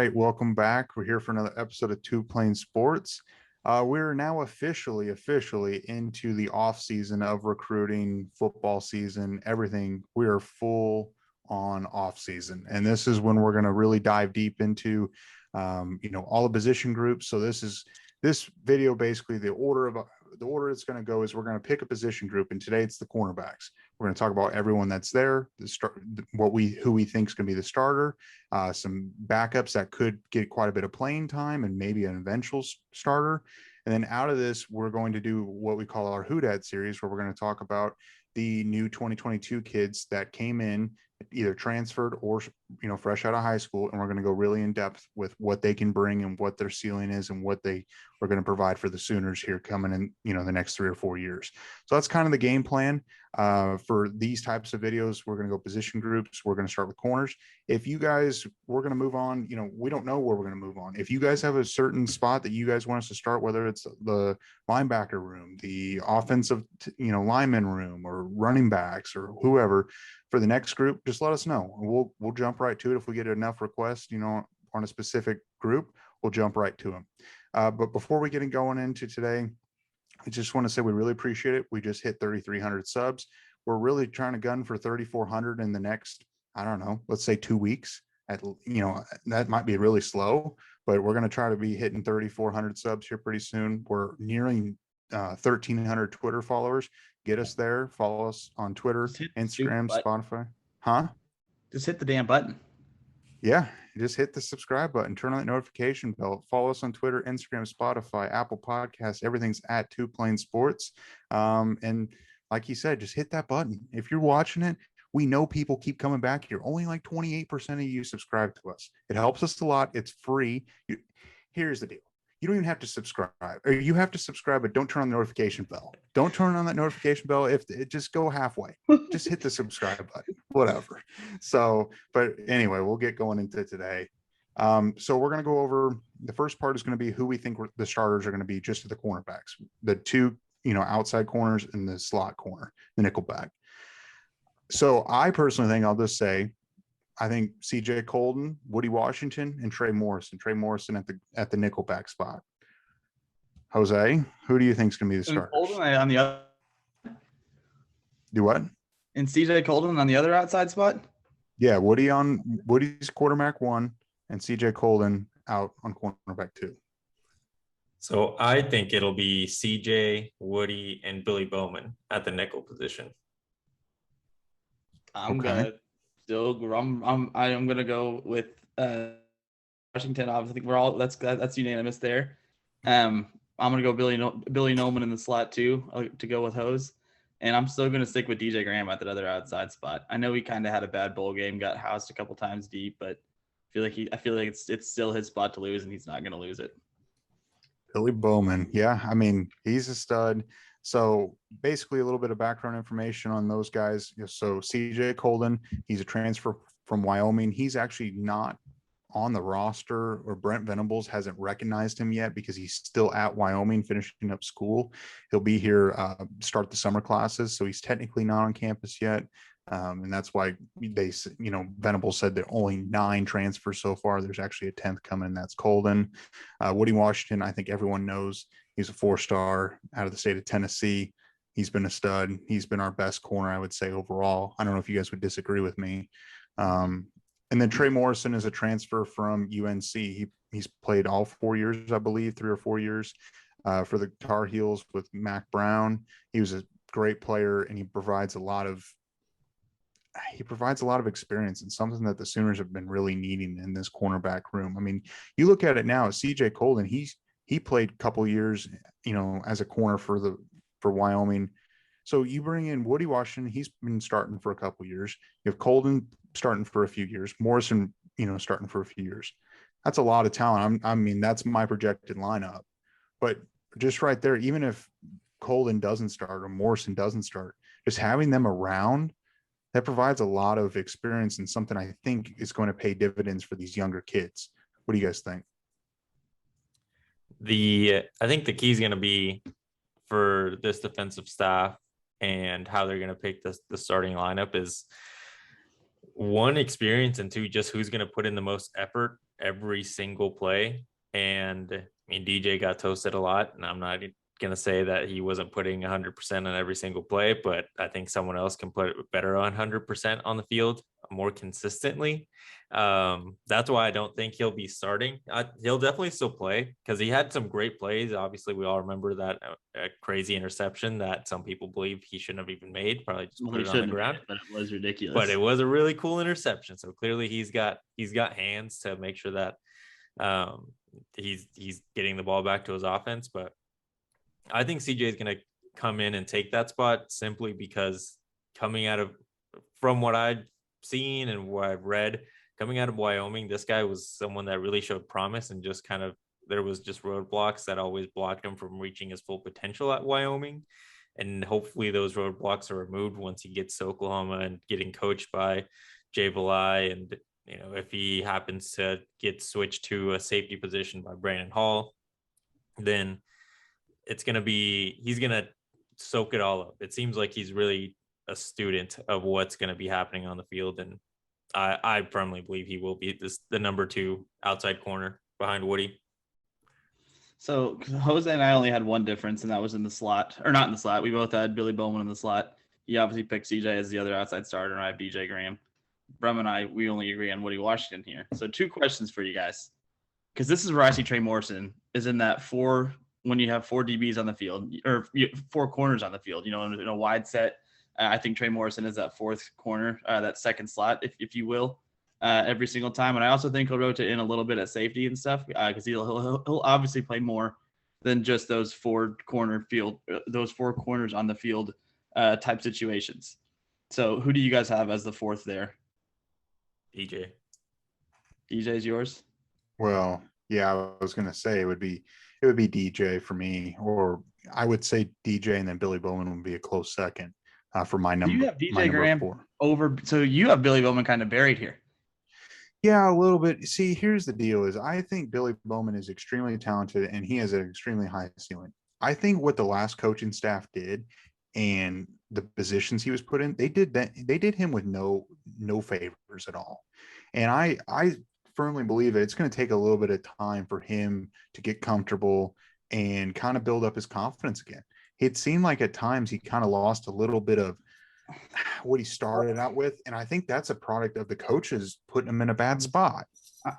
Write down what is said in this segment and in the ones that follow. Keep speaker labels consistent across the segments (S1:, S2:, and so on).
S1: right, welcome back. We're here for another episode of Two Plane Sports. We're now officially into the off season of recruiting, football season, everything. We are full on off season, and this is when we're going to really dive deep into, all the position groups. So this video basically the order it's going to go is we're going to pick a position group, and today it's the cornerbacks. We're going to talk about everyone that's there, who we think is going to be the starter, some backups that could get quite a bit of playing time, and maybe an eventual starter. And then out of this, we're going to do what we call our Who Dat series, where we're going to talk about the new 2022 kids that came in, either transferred or fresh out of high school, and we're going to go really in depth with what they can bring and what their ceiling is and what they are going to provide for the Sooners here coming in the next 3 or 4 years. So that's kind of the game plan for these types of videos. We're going to go position groups. We're going to start with corners. If you guys, we're going to move on. We don't know where we're going to move on. If you guys have a certain spot that you guys want us to start, whether it's the linebacker room, the offensive lineman room, or running backs, or whoever for the next group, just let us know. We'll jump right to it. If we get enough requests on a specific group, we'll jump right to them. But before we get going into today, I just want to say we really appreciate it. We just hit 3,300 subs. We're really trying to gun for 3,400 in the next, I don't know, let's say 2 weeks. That might be really slow, but we're going to try to be hitting 3,400 subs here pretty soon. We're nearing 1,300 Twitter followers. Get us there. Follow us on Twitter, Instagram, Spotify.
S2: Just hit the damn button.
S1: Yeah, just hit the subscribe button, turn on that notification bell, follow us on Twitter, Instagram, Spotify, Apple Podcasts. Everything's at Two Plane Sports. And like you said, just hit that button. If you're watching it, we know people keep coming back here. Only like 28% of you subscribe to us. It helps us a lot. It's free. Here's the deal. You don't even have to subscribe, or you have to subscribe, but don't turn on the notification bell. Don't turn on that notification bell. If it just go halfway, just hit the subscribe button, whatever. So, but anyway, we'll get going into today. So we're going to go over, the first part is going to be who we think the starters are going to be, just at the cornerbacks, the two, outside corners and the slot corner, the nickel back. So I personally think, I'll just say, I think CJ Colden, Woody Washington, and Trey Morrison. Trey Morrison at the nickelback spot. Jose, who do you think is going to be the starter?
S2: Colden on the other.
S1: Do what?
S2: And CJ Colden on the other outside spot?
S1: Yeah, Woody's quarterback 1, and CJ Colden out on cornerback 2.
S3: So I think it'll be CJ, Woody, and Billy Bowman at the nickel position.
S2: I'm gonna go with Washington. Obviously, I think we're all that's unanimous there. I'm gonna go Billy Nolan in the slot too, to go with Hose, and I'm still gonna stick with DJ Graham at that other outside spot. I know he kind of had a bad bowl game, got housed a couple times deep, but I feel like it's still his spot to lose, and he's not gonna lose it.
S1: Billy Bowman, yeah, I mean, he's a stud. So basically a little bit of background information on those guys. So CJ Colden, he's a transfer from Wyoming. He's actually not on the roster, or Brent Venables hasn't recognized him yet because he's still at Wyoming finishing up school. He'll be here, start the summer classes. So he's technically not on campus yet. And that's why Venables said there are only 9 transfers so far. There's actually a 10th coming, and that's Colden. Woody Washington, I think everyone knows. He's a 4-star out of the state of Tennessee. He's been a stud. He's been our best corner, I would say, overall. I don't know if you guys would disagree with me. And then Trey Morrison is a transfer from UNC. He's played all 4 years, I believe, 3 or 4 years for the Tar Heels with Mac Brown. He was a great player, and he provides a lot of experience, and something that the Sooners have been really needing in this cornerback room. I mean, you look at it now, CJ Colden, he played a couple years, as a corner for Wyoming. So you bring in Woody Washington, he's been starting for a couple years. You have Colden starting for a few years, Morrison, starting for a few years. That's a lot of talent. I mean, that's my projected lineup. But just right there, even if Colden doesn't start or Morrison doesn't start, just having them around, that provides a lot of experience, and something I think is going to pay dividends for these younger kids. What do you guys think?
S3: I think the key is going to be for this defensive staff and how they're going to pick the starting lineup is one, experience, and two, just who's going to put in the most effort every single play. And I mean, DJ got toasted a lot, and I'm not going to say that he wasn't putting 100% on every single play, but I think someone else can put it better on 100% on the field more consistently. That's why I don't think he'll be starting. He'll definitely still play because he had some great plays. Obviously, we all remember that crazy interception that some people believe he shouldn't have even made. Probably just put it on the ground,
S2: but it was ridiculous.
S3: But it was a really cool interception. So clearly, he's got hands to make sure that he's getting the ball back to his offense. But I think CJ is going to come in and take that spot simply because from what I've seen and what I've read, coming out of Wyoming, this guy was someone that really showed promise, and just kind of there was just roadblocks that always blocked him from reaching his full potential at Wyoming. And hopefully those roadblocks are removed once he gets to Oklahoma and getting coached by Jay Valai. And, if he happens to get switched to a safety position by Brandon Hall, then he's going to soak it all up. It seems like he's really a student of what's going to be happening on the field. And I firmly believe he will be the number 2 outside corner behind Woody.
S2: So Jose and I only had one difference, and that was in the slot, or not in the slot. We both had Billy Bowman in the slot. He obviously picked CJ as the other outside starter, and I have DJ Graham. Brum and I, we only agree on Woody Washington here. So 2 questions for you guys, because this is where I see Trey Morrison is in that 4, when you have 4 DBs on the field, or 4 corners on the field, in a wide set. I think Trey Morrison is that 4th corner, that second slot, if you will, every single time. And I also think he'll rotate in a little bit at safety and stuff, because he'll obviously play more than just those 4 corners on the field type situations. So who do you guys have as the 4th there?
S3: DJ.
S2: DJ's yours?
S1: Well, yeah, I was going to say it would be DJ for me, or I would say DJ and then Billy Bowman would be a close second for my number.
S2: You have DJ Graham
S1: 4
S2: over, so you have Billy Bowman kind of buried here.
S1: Yeah, a little bit. See, here's the deal is I think Billy Bowman is extremely talented and he has an extremely high ceiling. I think what the last coaching staff did and the positions he was put in, they did him with no favors at all. And I firmly believe that it's going to take a little bit of time for him to get comfortable and kind of build up his confidence again. It seemed like at times he kind of lost a little bit of what he started out with. And I think that's a product of the coaches putting him in a bad spot.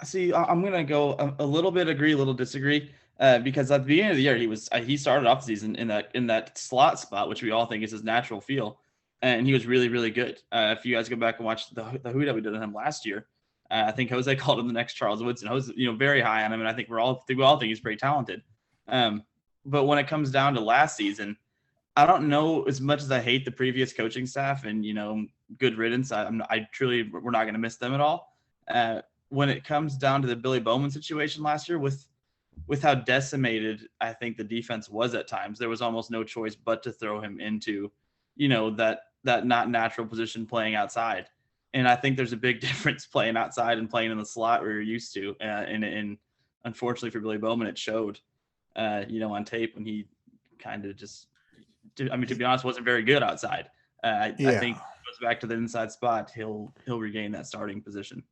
S2: See, I'm going to go a little bit agree, a little disagree, because at the beginning of the year, he started off the season in that slot spot, which we all think is his natural feel. And he was really, really good. If you guys go back and watch the who that we did on him last year, I think Jose called him the next Charles Woodson. Jose, very high on him. And I think we all think he's pretty talented. But when it comes down to last season, I don't know, as much as I hate the previous coaching staff and, good riddance, we're not going to miss them at all. When it comes down to the Billy Bowman situation last year, with how decimated I think the defense was at times, there was almost no choice but to throw him into, that not natural position playing outside. And I think there's a big difference playing outside and playing in the slot where you're used to. And unfortunately for Billy Bowman, it showed, on tape when he kind of just, to be honest, wasn't very good outside. I think if he goes back to the inside spot, he'll regain that starting position.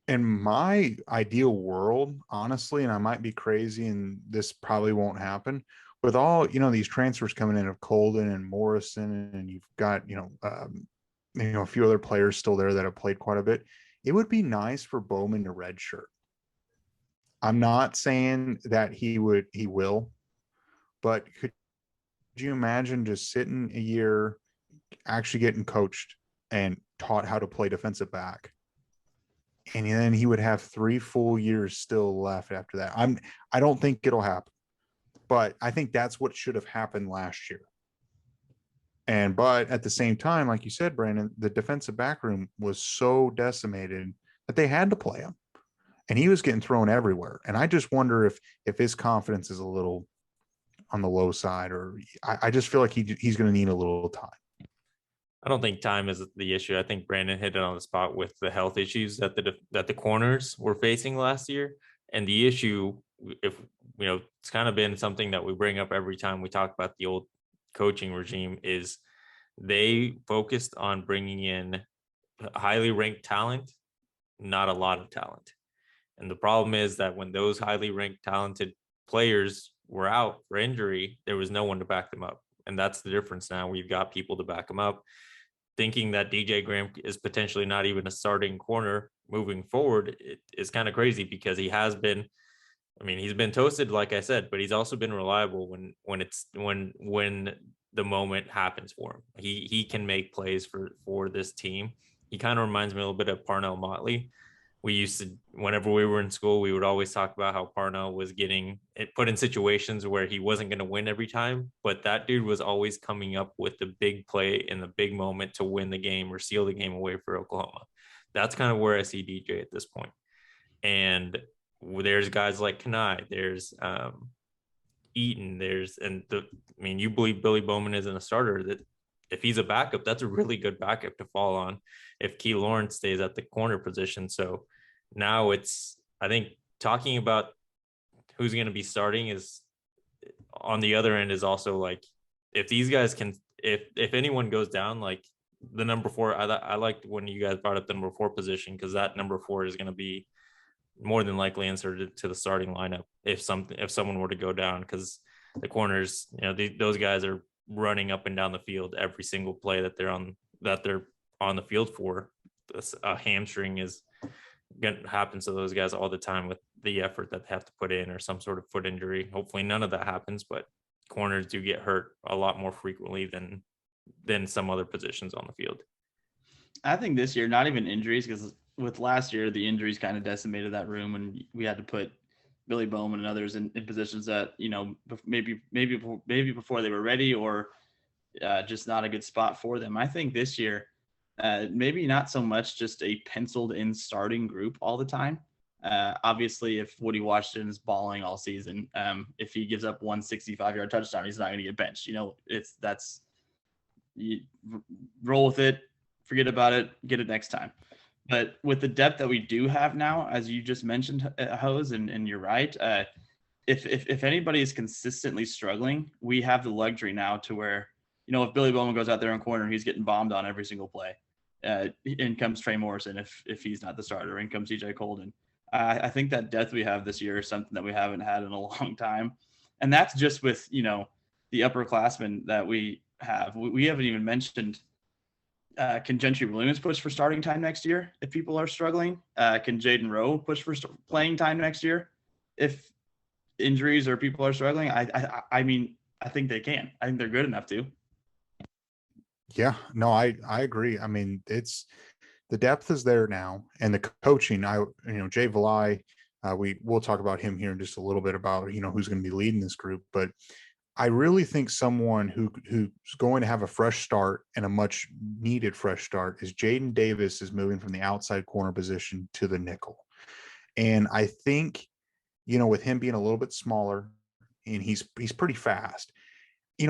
S1: In my ideal world, honestly, and I might be crazy and this probably won't happen, with all, these transfers coming in of Colden and Morrison, and you've got, a few other players still there that have played quite a bit, it would be nice for Bowman to redshirt. I'm not saying that he will, but could you imagine just sitting a year, actually getting coached and taught how to play defensive back? And then he would have 3 full years still left after that. I don't think it'll happen, but I think that's what should have happened last year. But at the same time, like you said, Brandon, the defensive back room was so decimated that they had to play him, and he was getting thrown everywhere. And I just wonder if his confidence is a little on the low side, or I just feel like he's going to need a little time.
S3: I don't think time is the issue. I think Brandon hit it on the spot with the health issues that the corners were facing last year. And the issue, if it's kind of been something that we bring up every time we talk about the old coaching regime, is they focused on bringing in highly ranked talent, not a lot of talent. And the problem is that when those highly ranked talented players were out for injury, there was no one to back them up. And that's the difference now. We've got people to back them up. Thinking that DJ Graham is potentially not even a starting corner moving forward, it is kind of crazy because he has been, I mean, he's been toasted, like I said, but he's also been reliable when the moment happens for him. He can make plays for this team. He kind of reminds me a little bit of Parnell Motley. We used to, whenever we were in school, we would always talk about how Parnell was getting it put in situations where he wasn't going to win every time, but that dude was always coming up with the big play in the big moment to win the game or seal the game away for Oklahoma. That's kind of where I see DJ at this point. And there's guys like Kanai, there's Eaton, you believe Billy Bowman isn't a starter, that if he's a backup, that's a really good backup to fall on if Key Lawrence stays at the corner position. So now I think talking about who's going to be starting is on the other end is also like, if these guys can, if anyone goes down, like the number 4, I liked when you guys brought up the number 4 position, because that number 4 is going to be more than likely inserted to the starting lineup if someone were to go down, because the corners, those guys are running up and down the field every single play that they're on the field for. A hamstring is going to happen to those guys all the time with the effort that they have to put in, or some sort of foot injury. Hopefully none of that happens, but corners do get hurt a lot more frequently than some other positions on the field.
S2: I think this year, not even injuries, because with last year, the injuries kind of decimated that room, and we had to put Billy Bowman and others in positions that, maybe before they were ready, or just not a good spot for them. I think this year, maybe not so much just a penciled in starting group all the time. Obviously, if Woody Washington is balling all season, if he gives up 165-yard touchdown, he's not going to get benched. You roll with it, forget about it, get it next time. But with the depth that we do have now, as you just mentioned, Hose, and you're right, if anybody is consistently struggling, we have the luxury now to where, if Billy Bowman goes out there in corner, he's getting bombed on every single play. In comes Trey Morrison if he's not the starter. In comes DJ Colden. I think that depth we have this year is something that we haven't had in a long time, and that's just with the upperclassmen that we have. We haven't even mentioned. Can Gentry Williams push for starting time next year if people are struggling? Can Jaden Rowe push for playing time next year if injuries or people are struggling? I mean, I think they can. I think they're good enough to.
S1: Yeah, no, I agree. I mean, the depth is there now, and the coaching. Jay Valai, we'll talk about him here in just a little bit about who's going to be leading this group, but I really think someone who's going to have a fresh start, and a much needed fresh start, is Jaden Davis is moving from the outside corner position to the nickel. And I think, with him being a little bit smaller, and he's pretty fast,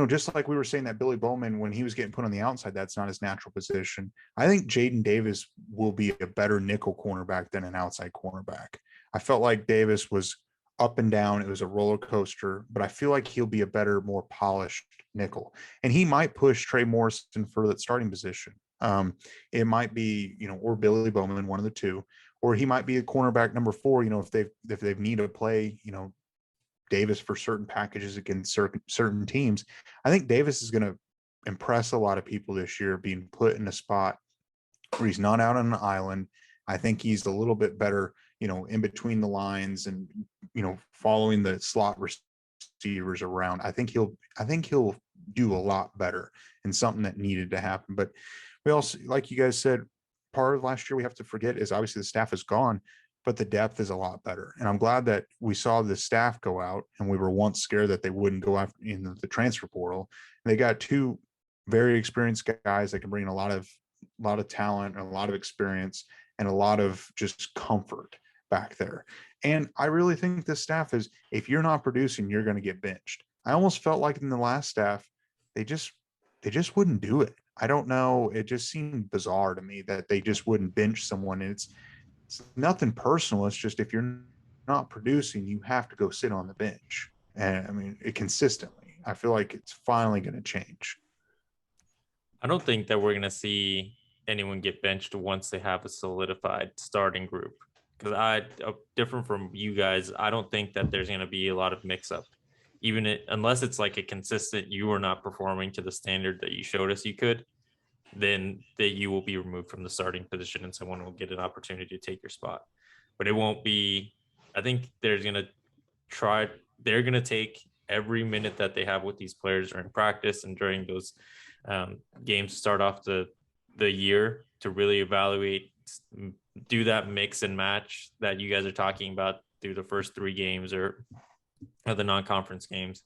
S1: just like we were saying that Billy Bowman, when he was getting put on the outside, that's not his natural position. I think Jaden Davis will be a better nickel cornerback than an outside cornerback. I felt like Davis was up and down. It was a roller coaster, but I feel like he'll be a better, more polished nickel. And he might push Trey Morrison for that starting position. It might be, or Billy Bowman, one of the two, or he might be a cornerback number 4, if they need to play, Davis for certain packages against certain teams. I think Davis is going to impress a lot of people this year, being put in a spot where he's not out on an island. I think he's a little bit better, in between the lines and, following the slot receivers around. I think he'll do a lot better, and something that needed to happen. But we also, like you guys said, part of last year we have to forget is obviously the staff is gone, but the depth is a lot better. And I'm glad that we saw the staff go out, and we were once scared that they wouldn't go after in the transfer portal. And they got 2 very experienced guys that can bring a lot of talent and a lot of experience and a lot of just comfort back there. And I really think this staff is, if you're not producing, you're going to get benched. I almost felt like in the last staff, they just wouldn't do it. I don't know. It just seemed bizarre to me that they just wouldn't bench someone. And it's nothing personal. It's just, if you're not producing, you have to go sit on the bench. And I mean, consistently, I feel like it's finally going to change.
S3: I don't think that we're going to see anyone get benched once they have a solidified starting group. Because different from you guys, I don't think that there's going to be a lot of mix up, unless it's like a consistent, you are not performing to the standard that you showed us you could, then that you will be removed from the starting position and someone will get an opportunity to take your spot. But it won't be, I think they're going to take every minute that they have with these players during practice and during those games to start off the year to really evaluate, do that mix and match that you guys are talking about through the first 3 games or the non-conference games.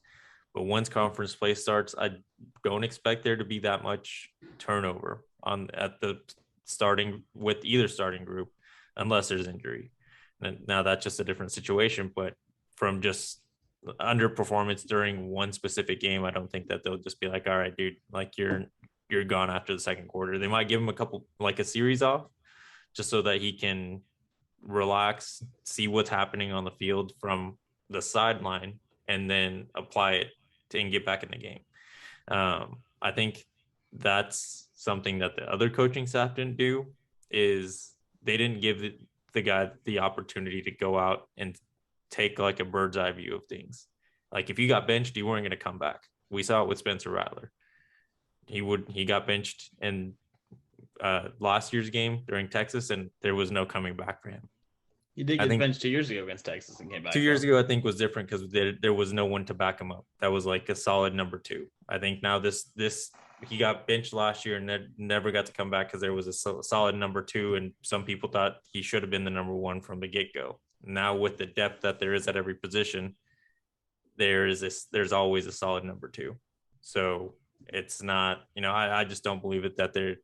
S3: But once conference play starts, I don't expect there to be that much turnover at the starting with either starting group, unless there's injury. And now that's just a different situation, but from just underperformance during one specific game, I don't think that they'll just be like, all right, dude, like you're gone after the second quarter. They might give him a series off just so that he can relax, see what's happening on the field from the sideline, and then apply it and get back in the game. I think that's something that the other coaching staff didn't do, is they didn't give the guy the opportunity to go out and take like a bird's eye view of things. Like if you got benched, you weren't going to come back. We saw it with Spencer Rattler. He got benched in last year's game during Texas, and there was no coming back for him.
S2: He did get benched 2 years ago against Texas and came back.
S3: 2 years ago, I think, was different because there was no one to back him up. That was like a solid number 2. I think now this he got benched last year and never got to come back because there was a solid number 2, and some people thought he should have been the number 1 from the get-go. Now with the depth that there is at every position, there's always a solid number 2. So it's not, I just don't believe it that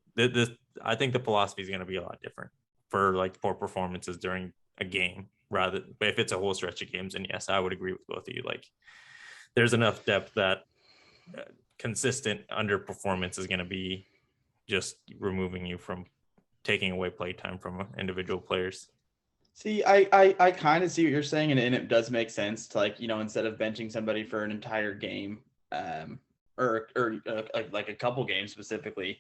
S3: I think the philosophy is going to be a lot different for like poor performances during a game, but if it's a whole stretch of games, and yes, I would agree with both of you. Like there's enough depth that consistent underperformance is going to be just removing you from taking away play time from individual players.
S2: See, I kind of see what you're saying, and it does make sense to instead of benching somebody for an entire game, or like a couple games specifically,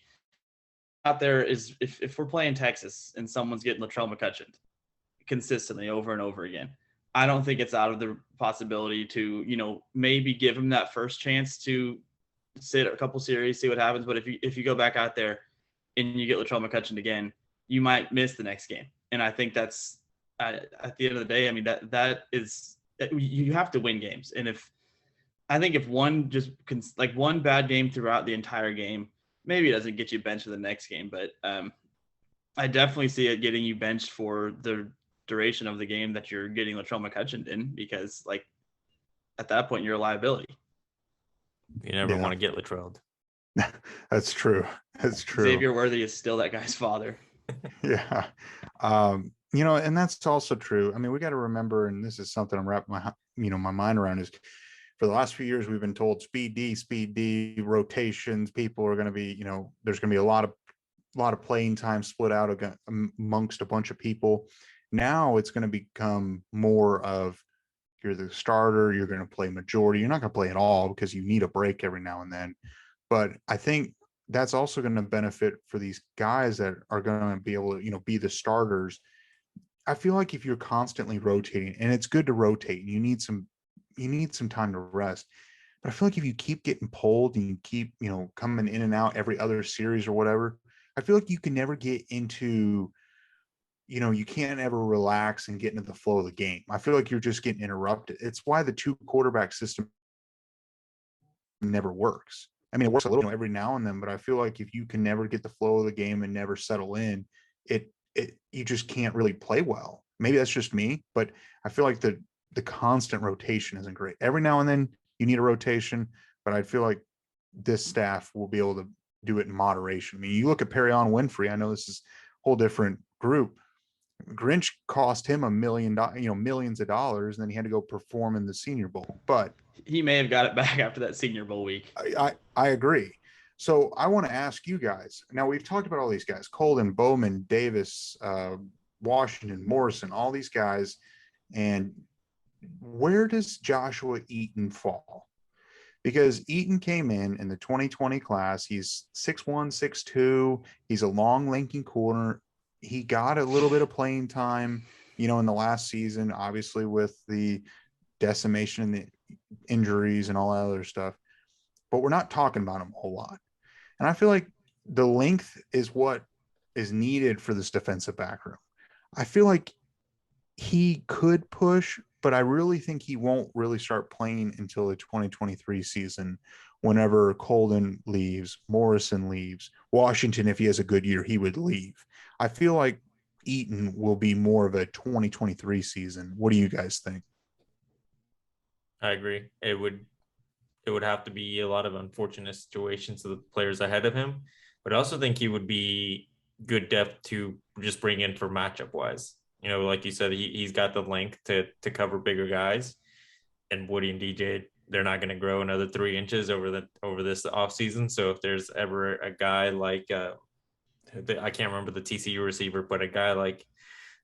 S2: out there is if we're playing Texas and someone's getting Latrobe Mccutchen consistently over and over again, I don't think it's out of the possibility to maybe give him that first chance to sit a couple series, see what happens. But if you go back out there and you get Latrobe Mccutchen again, you might miss the next game. And I think that's at the end of the day, I mean that is, you have to win games. And if one one bad game throughout the entire game, maybe it doesn't get you benched for the next game, but I definitely see it getting you benched for the duration of the game that you're getting Latrobe Mccutchen in, because like at that point you're a liability.
S3: You never want to get Latrobe.
S1: That's true.
S2: Xavier Worthy is still that guy's father.
S1: Yeah. And that's also true. I mean, we got to remember, and this is something I'm wrapping my mind around, is for the last few years, we've been told speed D, rotations. People are going to be, there's going to be a lot of playing time split out amongst a bunch of people. Now it's going to become more of, you're the starter, you're going to play majority. You're not going to play at all because you need a break every now and then. But I think that's also going to benefit for these guys that are going to be able to, be the starters. I feel like if you're constantly rotating, and it's good to rotate, you need some time to rest. But I feel like if you keep getting pulled and you keep, coming in and out every other series or whatever, I feel like you can never get into, you can't ever relax and get into the flow of the game. I feel like you're just getting interrupted. It's why the 2 quarterback system never works. I mean, it works a little every now and then, but I feel like if you can never get the flow of the game and never settle in, you just can't really play well. Maybe that's just me, but I feel like the constant rotation isn't great. Every now and then you need a rotation, but I feel like this staff will be able to do it in moderation. I mean, you look at Perion Winfrey. I know this is a whole different group. Grinch cost him $1 million, millions of dollars, and then he had to go perform in the Senior Bowl. But
S2: he may have got it back after that Senior Bowl week.
S1: I agree. So I want to ask you guys. Now we've talked about all these guys: Colden, Bowman, Davis, Washington, Morrison, all these guys. And where does Joshua Eaton fall? because Eaton came in the 2020 class. He's 6'1", 6'2". He's a long, lanky corner. He got a little bit of playing time, in the last season, obviously with the decimation and the injuries and all that other stuff. But we're not talking about him a whole lot. And I feel like the length is what is needed for this defensive back room. I feel like he could push, but I really think he won't really start playing until the 2023 season, whenever Coleman leaves, Morrison leaves, Washington, if he has a good year, he would leave. I feel like Eaton will be more of a 2023 season. What do you guys think?
S3: I agree. It would have to be a lot of unfortunate situations to the players ahead of him, but I also think he would be good depth to just bring in for matchup wise. Like you said, he's got the length to cover bigger guys, and Woody and DJ, they're not going to grow another 3 inches over this offseason. So if there's ever a guy like I can't remember the TCU receiver, but a guy like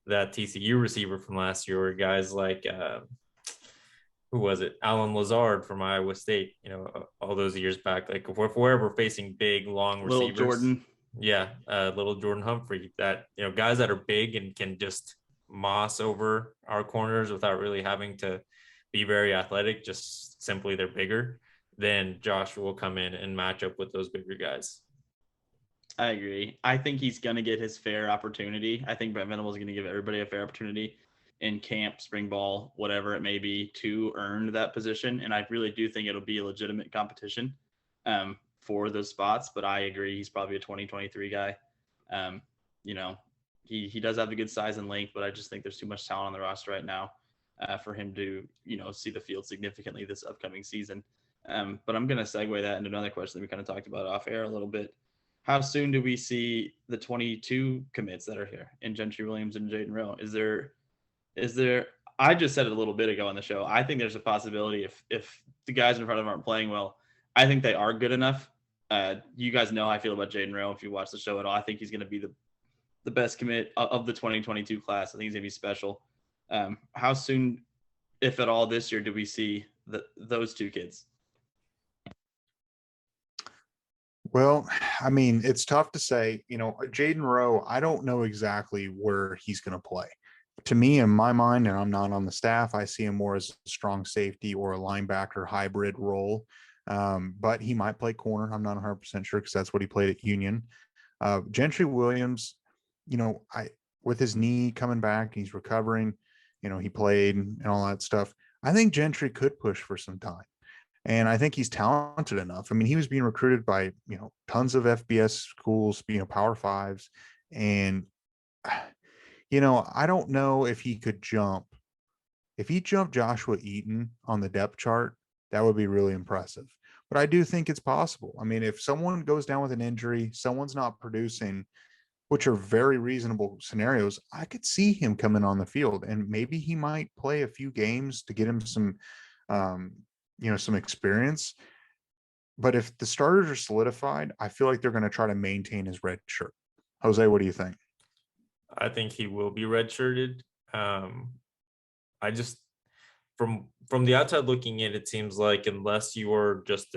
S3: that TCU receiver from last year, or guys like who was it? Alan Lazard from Iowa State, all those years back. Like if we're ever facing big, long
S2: Little
S3: receivers.
S2: Jordan.
S3: Yeah, little Jordan Humphrey, that, guys that are big and can just moss over our corners without really having to be very athletic, just simply they're bigger, then Josh will come in and match up with those bigger guys.
S2: I agree. I think he's going to get his fair opportunity. I think Brent Venables is going to give everybody a fair opportunity in camp, spring ball, whatever it may be, to earn that position. And I really do think it'll be a legitimate competition for those spots. But I agree, he's probably a 2023 guy. He does have the good size and length, but I just think there's too much talent on the roster right now for him to, see the field significantly this upcoming season. But I'm going to segue that into another question that we kind of talked about off air a little bit. How soon do we see the 22 commits that are here in Gentry Williams and Jaden Rowe? Is there, I just said it a little bit ago on the show, I think there's a possibility if the guys in front of them aren't playing well, I think they are good enough. You guys know how I feel about Jaden Rowe if you watch the show at all. I think he's going to be the best commit of the 2022 class. I think he's going to be special. How soon, if at all, this year do we see those two kids?
S1: Well, I mean, it's tough to say. Jaden Rowe, I don't know exactly where he's going to play. To me, in my mind, and I'm not on the staff, I see him more as a strong safety or a linebacker hybrid role. But he might play corner. I'm not 100% sure because that's what he played at Union. Gentry Williams, with his knee coming back, he's recovering, he played and all that stuff. I think Gentry could push for some time. And I think he's talented enough. I mean, he was being recruited by, tons of FBS schools, Power Fives. And, I don't know if he could jump. If he jumped Joshua Eaton on the depth chart, that would be really impressive. But I do think it's possible. I mean, if someone goes down with an injury, someone's not producing, which are very reasonable scenarios, I could see him coming on the field, and maybe he might play a few games to get him some, some experience. But if the starters are solidified, I feel like they're going to try to maintain his red shirt. Jose, what do you think?
S3: I think he will be redshirted. I just, from the outside looking in, it seems like unless you are just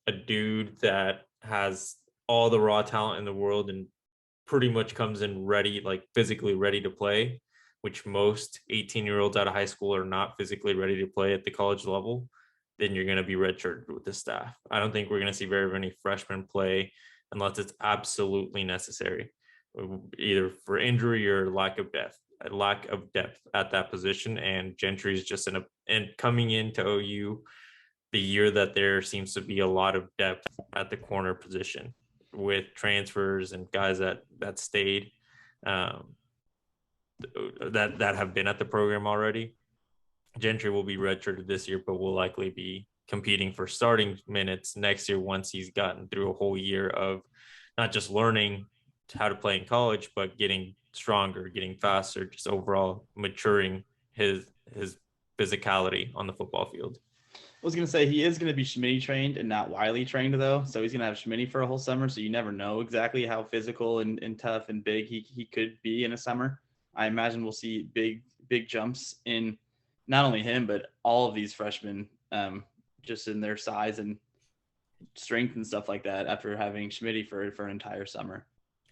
S3: a dude that has all the raw talent in the world and pretty much comes in ready, like physically ready to play, which most 18-year-olds out of high school are not physically ready to play at the college level, then you're going to be redshirted with the staff. I don't think we're going to see very many freshmen play unless it's absolutely necessary, either for injury or lack of depth at that position. And Gentry's just and coming into OU the year that there seems to be a lot of depth at the corner position with transfers and guys that stayed that have been at the program already. Gentry will be redshirted this year, but will likely be competing for starting minutes next year once he's gotten through a whole year of not just learning how to play in college, but getting stronger, getting faster, just overall maturing his physicality on the football field.
S2: I was going to say he is going to be Schmitty trained and not Wiley trained, though. So he's going to have Schmitty for a whole summer. So you never know exactly how physical and tough and big he could be in a summer. I imagine we'll see big jumps in not only him, but all of these freshmen just in their size and strength and stuff like that after having Schmitty for an entire summer.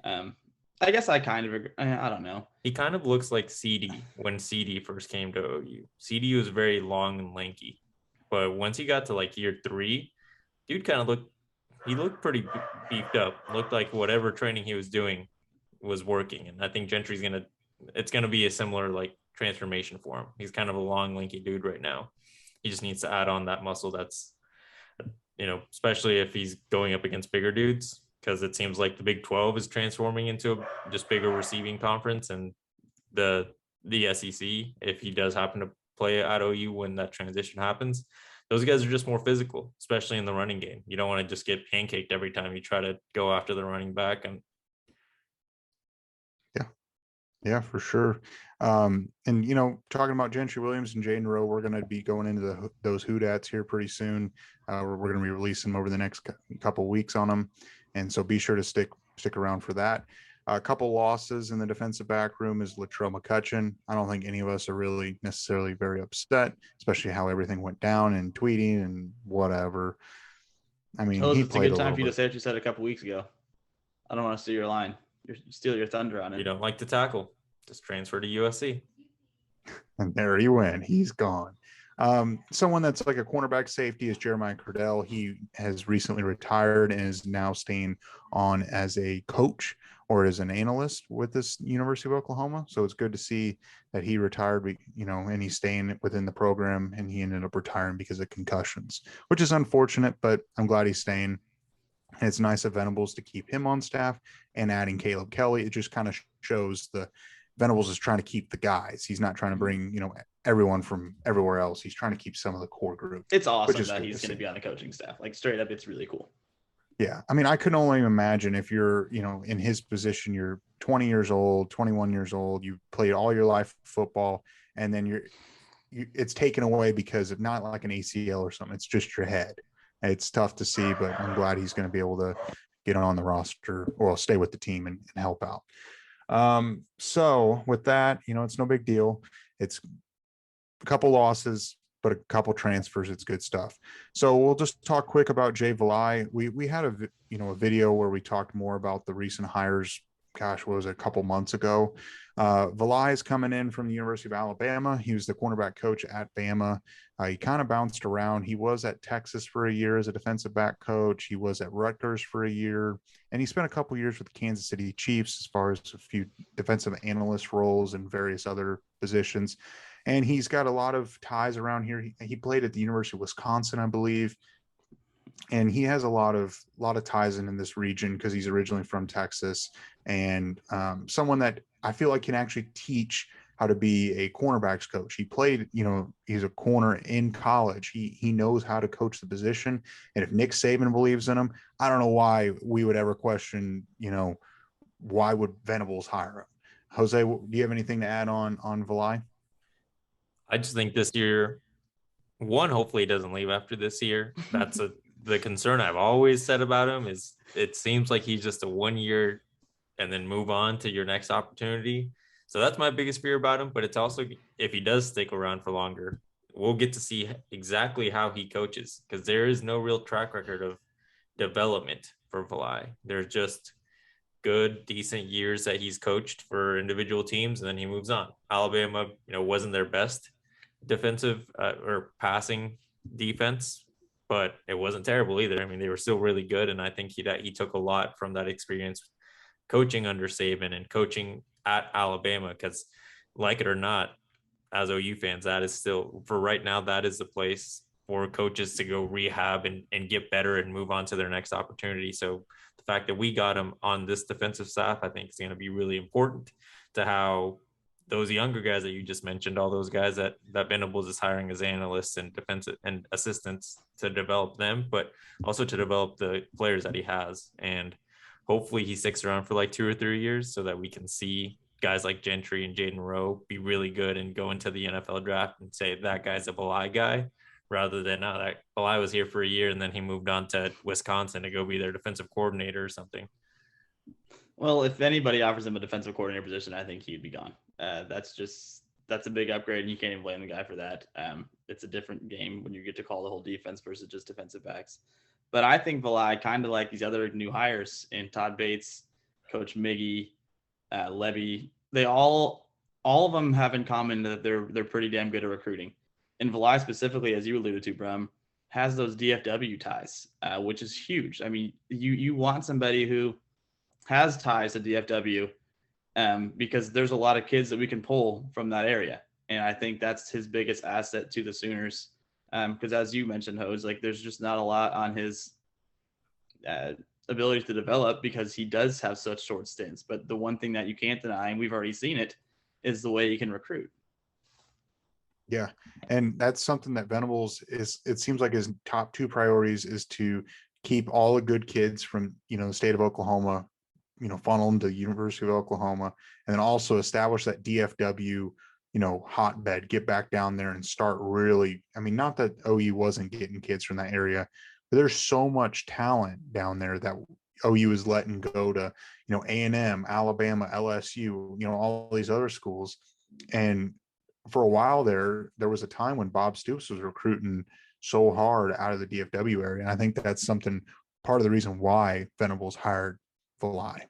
S2: I guess I kind of agree. I don't know.
S3: He kind of looks like CD when CD first came to OU. CD was very long and lanky, but once he got to like year 3, dude kind of looked pretty beefed up. Looked like whatever training he was doing was working. And I think Gentry's it's gonna be a similar like transformation for him. He's kind of a long, lanky dude right now. He just needs to add on that muscle that's, especially if he's going up against bigger dudes, because it seems like the Big 12 is transforming into a just bigger receiving conference, and the SEC, if he does happen to play at OU when that transition happens, those guys are just more physical, especially in the running game. You don't want to just get pancaked every time you try to go after the running back. And
S1: Yeah, for sure. And talking about Gentry Williams and Jaden Rowe, we're going to be going into those Hoodats here pretty soon. We're going to be releasing them over the next couple weeks on them, and so be sure to stick around for that. A couple losses in the defensive back room is Latrobe Mccutchen. I don't think any of us are really necessarily very upset, especially how everything went down and tweeting and whatever. I mean, he
S2: It's a
S1: played
S2: good
S1: a
S2: time
S1: little
S2: for you to
S1: bit.
S2: say what you said a couple weeks ago. I don't want to steal your line. You steal your thunder on it.
S3: you don't like to tackle, just transfer to USC.
S1: And there he went. He's gone. Someone that's like a cornerback safety is Jeremiah Cordell. He has recently retired and is now staying on as a coach or as an analyst with this University of Oklahoma. So it's good to see that he retired, and he's staying within the program, and he ended up retiring because of concussions, which is unfortunate, but I'm glad he's staying. And it's nice of Venables to keep him on staff, and adding Caleb Kelly. It just kind of shows the Venables is trying to keep the guys. He's not trying to bring, everyone from everywhere else. He's trying to keep some of the core group.
S2: It's awesome that he's going to be on the coaching staff. Like, straight up, it's really cool.
S1: Yeah. I mean, I couldn't only imagine if you're, in his position, you're 20 years old, 21 years old, you played all your life football, and then it's taken away because of not like an ACL or something. It's just your head. It's tough to see, but I'm glad he's going to be able to get on the roster or stay with the team and help out. So with that, it's no big deal. It's a couple losses, but a couple transfers. It's good stuff. So we'll just talk quick about Jay Valai. We had a video where we talked more about the recent hires. Gosh, what was it, a couple months ago? Valai is coming in from the University of Alabama. He was the cornerback coach at Bama. He kind of bounced around. He was at Texas for a year as a defensive back coach. He was at Rutgers for a year, and he spent a couple years with the Kansas City Chiefs as far as a few defensive analyst roles and various other positions. And he's got a lot of ties around here. He played at the University of Wisconsin, I believe. And he has a lot of ties in this region because he's originally from Texas, and someone that I feel like can actually teach how to be a cornerbacks coach. He played, he's a corner in college. He knows how to coach the position. And if Nick Saban believes in him, I don't know why we would ever question, why would Venables hire him? Jose, do you have anything to add on Valai?
S3: I just think this year, hopefully he doesn't leave after this year. That's the concern I've always said about him is it seems like he's just a 1 year and then move on to your next opportunity. So that's my biggest fear about him. But it's also, if he does stick around for longer, we'll get to see exactly how he coaches, because there is no real track record of development for Valai. There's just good, decent years that he's coached for individual teams, and then he moves on. Alabama, wasn't their best defensive or passing defense, but it wasn't terrible either. I mean, they were still really good, and I think he took a lot from that experience coaching under Saban and coaching at Alabama, because like it or not, as OU fans, that is still, for right now, that is the place for coaches to go rehab and get better and move on to their next opportunity. So the fact that we got him on this defensive staff, I think is going to be really important to how those younger guys that you just mentioned, all those guys that Venables is hiring as analysts and defensive and assistants, to develop them, but also to develop the players that he has. And hopefully he sticks around for like 2 or 3 years so that we can see guys like Gentry and Jaden Rowe be really good and go into the NFL draft and say that guy's a Valai guy, rather than that Valai was here for a year and then he moved on to Wisconsin to go be their defensive coordinator or something.
S2: Well, if anybody offers him a defensive coordinator position, I think he'd be gone. That's a big upgrade, and you can't even blame the guy for that. It's a different game when you get to call the whole defense versus just defensive backs. But I think Valai, kind of like these other new hires in Todd Bates, Coach Miggy, Levy, they all of them have in common that they're pretty damn good at recruiting. And Valai specifically, as you alluded to, Brum, has those DFW ties, which is huge. I mean, you want somebody who has ties to DFW, because there's a lot of kids that we can pull from that area. And I think that's his biggest asset to the Sooners. Because as you mentioned, Hose, like there's just not a lot on his ability to develop because he does have such short stints. But the one thing that you can't deny, and we've already seen it, is the way he can recruit.
S1: Yeah. And that's something that Venables is, it seems like his top two priorities is to keep all the good kids from, the state of Oklahoma, funnel them to the University of Oklahoma, and then also establish that DFW, hotbed, get back down there and start really, I mean, not that OU wasn't getting kids from that area, but there's so much talent down there that OU is letting go to, A&M, Alabama, LSU, all these other schools. And for a while there was a time when Bob Stoops was recruiting so hard out of the DFW area. And I think that's something, part of the reason why Venables hired Valai.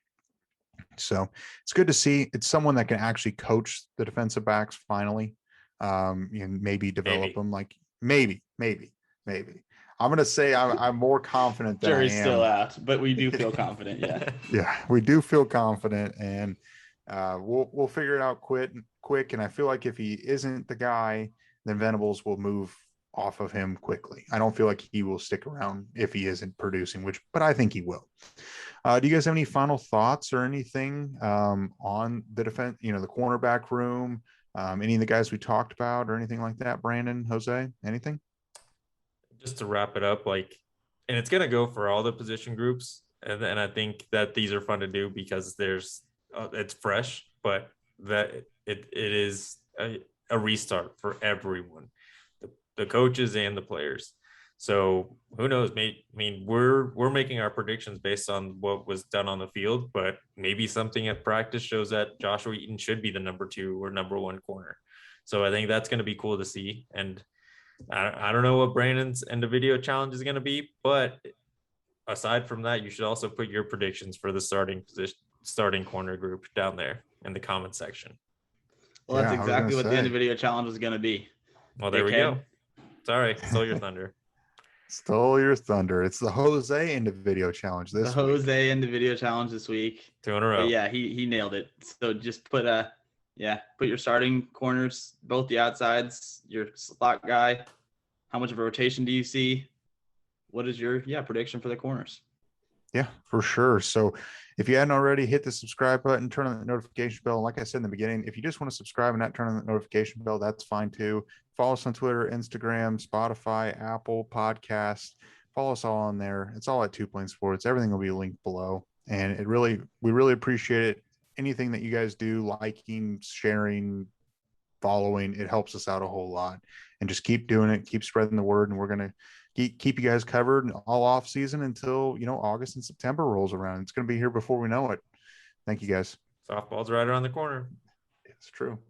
S1: So it's good to see. It's someone that can actually coach the defensive backs finally, and maybe develop them. Like maybe. I'm going to say I'm more confident than
S2: Jury's
S1: I am.
S2: still out, but we do feel confident. Yeah.
S1: Yeah, we do feel confident, and we'll figure it out quick. And I feel like if he isn't the guy, then Venables will move off of him quickly. I don't feel like he will stick around if he isn't producing, but I think he will. Do you guys have any final thoughts or anything on the defense, the cornerback room, any of the guys we talked about or anything like that? Brandon, Jose, anything?
S3: Just to wrap it up, and it's going to go for all the position groups. And I think that these are fun to do because it's fresh, but that it is a restart for everyone, the coaches and the players. So who knows? We're making our predictions based on what was done on the field, but maybe something at practice shows that Joshua Eaton should be the number 2 or number 1 corner. So I think that's going to be cool to see. And I don't know what Brandon's end of video challenge is going to be, but aside from that, you should also put your predictions for the starting corner group down there in the comment section.
S2: Well, that's exactly what the end of video challenge is going to be.
S3: Well, there we go. Sorry, stole your thunder.
S1: Stole your thunder. It's the Jose end of video challenge this week.
S2: The Jose end of video challenge this week.
S3: 2 in a row.
S2: But yeah, he nailed it. So just put your starting corners, both the outsides, your slot guy. How much of a rotation do you see? What is your prediction for the corners?
S1: Yeah, for sure. So if you hadn't already, hit the subscribe button, turn on the notification bell. Like I said in the beginning, if you just want to subscribe and not turn on the notification bell, that's fine too. Follow us on Twitter, Instagram, Spotify, Apple Podcasts. Follow us all on there. It's all at Two Plane Sports. Everything will be linked below. And we really appreciate it. Anything that you guys do, liking, sharing, following, it helps us out a whole lot. And just keep doing it, keep spreading the word, and we're going to keep you guys covered all off season until August and September rolls around. It's going to be here before we know it. Thank you guys.
S3: Softball's right around the corner.
S1: It's true.